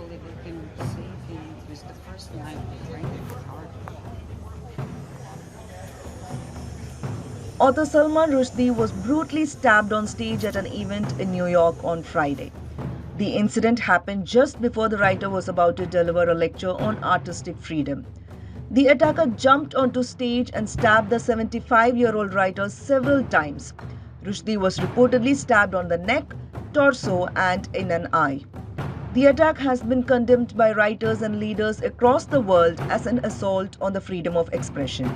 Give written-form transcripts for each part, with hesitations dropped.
hopefully we can save him. It was the first night we trained hard. Author Salman Rushdie was brutally stabbed on stage at an event in New York on Friday. The incident happened just before the writer was about to deliver a lecture on artistic freedom. The attacker jumped onto stage and stabbed the 75-year-old writer several times. Rushdie was reportedly stabbed on the neck, torso, and in an eye. The attack has been condemned by writers and leaders across the world as an assault on the freedom of expression.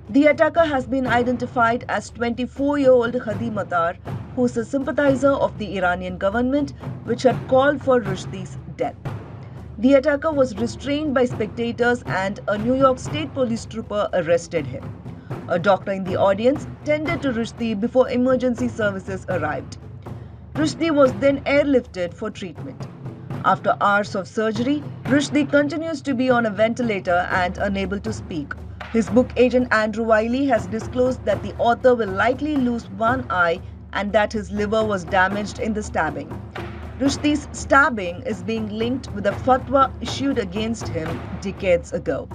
The attacker has been identified as 24-year-old Hadi Matar, who is a sympathizer of the Iranian government, which had called for Rushdie's death. The attacker was restrained by spectators and a New York State police trooper arrested him. A doctor in the audience tended to Rushdie before emergency services arrived. Rushdie was then airlifted for treatment. After hours of surgery, Rushdie continues to be on a ventilator and unable to speak. His book agent Andrew Wiley has disclosed that the author will likely lose one eye and that his liver was damaged in the stabbing. Rushdie's stabbing is being linked with a fatwa issued against him decades ago.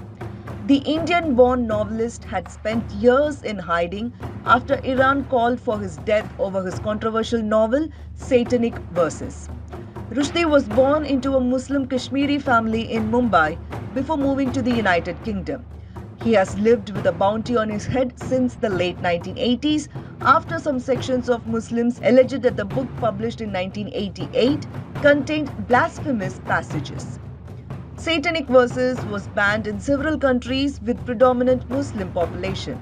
The Indian-born novelist had spent years in hiding after Iran called for his death over his controversial novel Satanic Verses. Rushdie was born into a Muslim Kashmiri family in Mumbai before moving to the United Kingdom. He has lived with a bounty on his head since the late 1980s after some sections of Muslims alleged that the book published in 1988 contained blasphemous passages. Satanic Verses was banned in several countries with predominant Muslim population.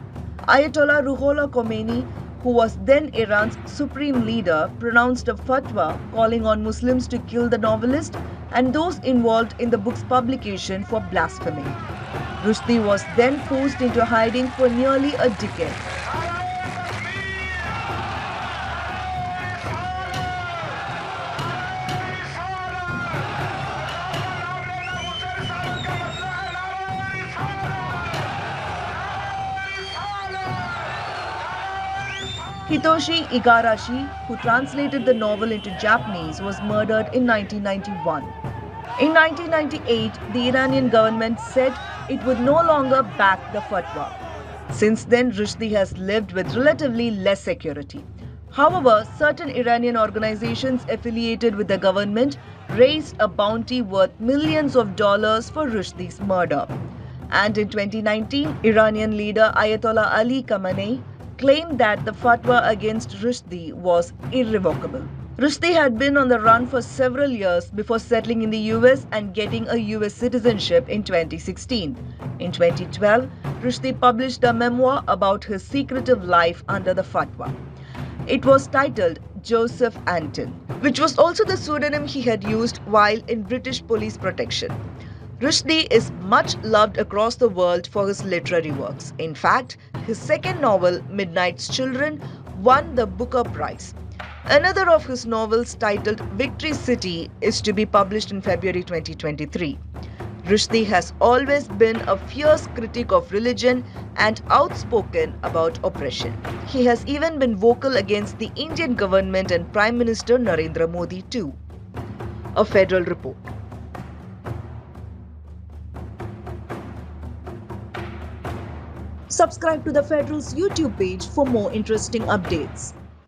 Ayatollah Ruhollah Khomeini, who was then Iran's supreme leader, pronounced a fatwa calling on Muslims to kill the novelist and those involved in the book's publication for blasphemy. Rushdie was then forced into hiding for nearly a decade. Hitoshi Igarashi, who translated the novel into Japanese, was murdered in 1991. In 1998, the Iranian government said it would no longer back the fatwa. Since then, Rushdie has lived with relatively less security. However, certain Iranian organizations affiliated with the government raised a bounty worth millions of dollars for Rushdie's murder. And in 2019, Iranian leader Ayatollah Ali Khamenei claimed that the fatwa against Rushdie was irrevocable. Rushdie had been on the run for several years before settling in the US and getting a US citizenship in 2016. In 2012, Rushdie published a memoir about his secretive life under the fatwa. It was titled Joseph Anton, which was also the pseudonym he had used while in British police protection. Rushdie is much loved across the world for his literary works. In fact, his second novel, Midnight's Children, won the Booker Prize. Another of his novels, titled Victory City, is to be published in February 2023. Rushdie has always been a fierce critic of religion and outspoken about oppression. He has even been vocal against the Indian government and Prime Minister Narendra Modi too. A Federal Report. Subscribe to the Federal's YouTube page for more interesting updates.